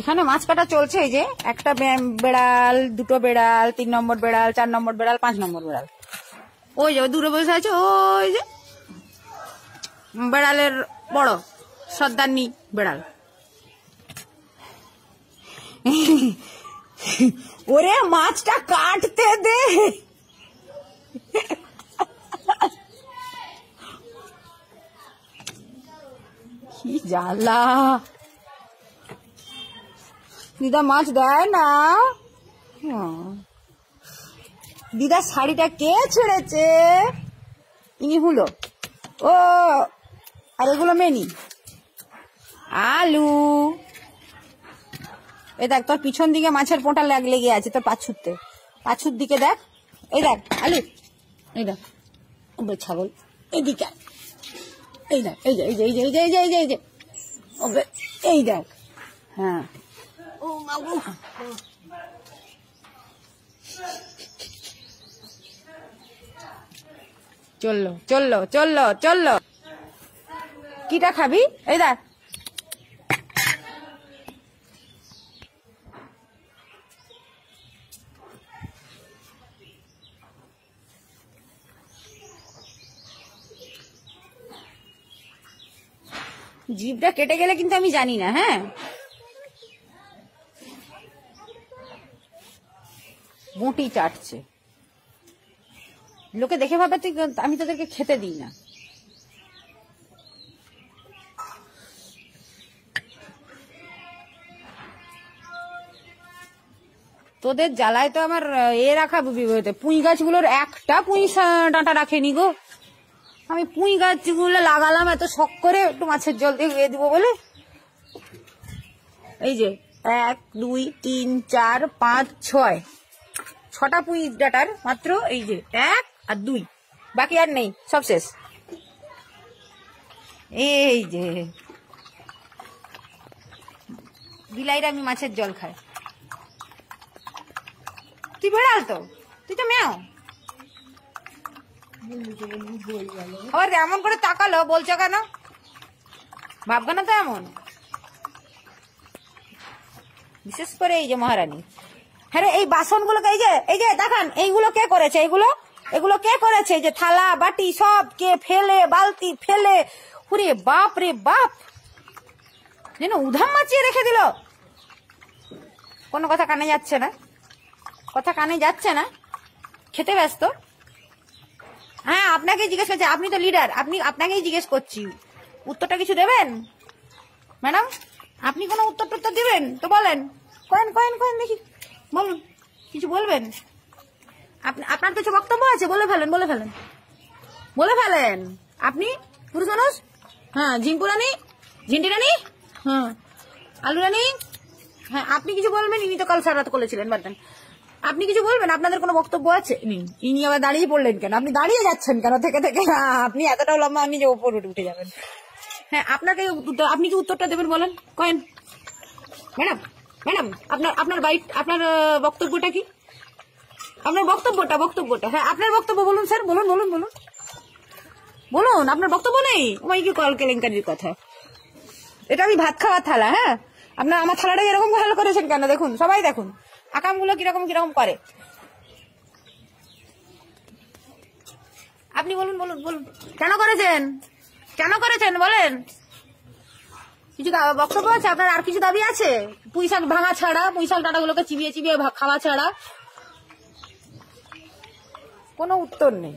এখানে মাছ কাটা চলছে। এই যে একটা বেড়াল, দুটো বেড়াল, 3 নম্বর বেড়াল, 4 নম্বর বেড়াল, 5 নম্বর বেড়াল। ওই যে দূরে বসে আছে, ওই যে বেড়ালের বড় সর্দারনি বেড়াল। ওরে মাছটা কাটতে দে। কি জ্বালা, দিদা মাছ দেয় না। দিদার শাড়িটা কে ছেড়েছে? ইনি হলো ও, আর এগুলো মেনি আলু। এই দেখ তোর পিছন দিকে মাছের পোঁটা লেগে আছে তোর পাছুতে, পাছুর দিকে দেখ। এই দেখ আলু, এই দেখ ছাগল, এইদিকে এই দেখ, এই যে এই যে এই যে এই যে এই যে এই যে এই যে এই দেখ। হ্যাঁ ও বাবু, চললো চললো চললো চললো। কিটা খাবি? এই দেখ জিভটা কেটে গেলে কিন্তু আমি জানি না। হ্যাঁ, বটি চাটছে, লোকে দেখে ভাবে তুই, আমি তোদেরকে খেতে দিই না। তোদের জ্বালায় তো আমার রাখা পুঁই গাছগুলোর একটা পুঁই ডাঁটা রাখেনি গো। আমি পুঁই গাছগুলো লাগালাম এত শখ করে, একটু মাছের জল দিয়ে দিব বলে। এই যে 1 2 3 4 5 6 6টা পুঁই ডাঁটার মাত্র এই যে 1 আর 2, বাকি আর নেই, সব শেষ। এই যে বিলাইরা আমি মাছের জল খায়। তুই বেড়াল তো, তুই তো মেও। আবার এমন করে তাকালো, বলছো কেন? ভাববে না তো এমন, বিশেষ করে এই যে মহারানী। হ্যাঁ এই বাসনগুলোকে এই যে দেখান, এইগুলো কে করেছে? এগুলো কে করেছে? এই যে থালা বাটি সব কে ফেলে, বালতি ফেলে, ওরে বাপ রে বাপ, যেন উধাম মাচিয়ে রেখে দিল। কোনো কথা কানে যাচ্ছে না, কথা কানে যাচ্ছে না, খেতে ব্যস্ত। হ্যাঁ আপনাকে জিজ্ঞেস করছি, আপনি তো লিডার, আপনাকেই জিজ্ঞেস করছি, উত্তরটা কিছু দেবেন ম্যাডাম? আপনি কোনো উত্তর দিবেন তো বলেন, কয়েন দেখি, বলুন কিছু বলবেন। আপনার কিছু বক্তব্য আছে, বলে ফেলেন। আপনি পুরুষ মানুষ। হ্যাঁ ঝিঙ্কু রানী, ঝিন্টি রানী, হ্যাঁ আলু রানী। হ্যাঁ আপনি কিছু বলবেন, ইনি তো কাল সারা রাত করেছিলেন, বাদ। আপনি কিছু বলবেন, আপনাদের কোনো বক্তব্য আছে? ইনি আবার দাঁড়িয়ে পড়লেন কেন? আপনি দাঁড়িয়ে যাচ্ছেন কেন থেকে? আপনি এতটাও লম্বা, আপনি যে ওপর উঠে যাবেন। হ্যাঁ আপনি কি উত্তরটা দেবেন বলেন, কয়েন ম্যাডাম আপনার আপনার বক্তব্যটা কি? আপনার বক্তব্যটা হ্যাঁ আপনার বক্তব্য বলুন স্যার, বলুন আপনার বক্তব্য নেই? ওই কি কল কেলেঙ্কারির কথা। এটা আমি ভাত খাওয়ার থালা। হ্যাঁ আপনার আমার থালাটা এরকম ভালো করেছেন কেন? দেখুন, সবাই দেখুন আকামগুলো কিরকম করে। আপনি বলুন কেন করেছেন বলেন। কিছু বক্তব্য আছে আপনার? আর কিছু দাবি আছে? পুঁই শাক ভাঙা ছাড়া, পুঁই শাক ডাঁটাগুলোকে চিবিয়ে খাওয়া ছাড়া কোনো উত্তর নেই।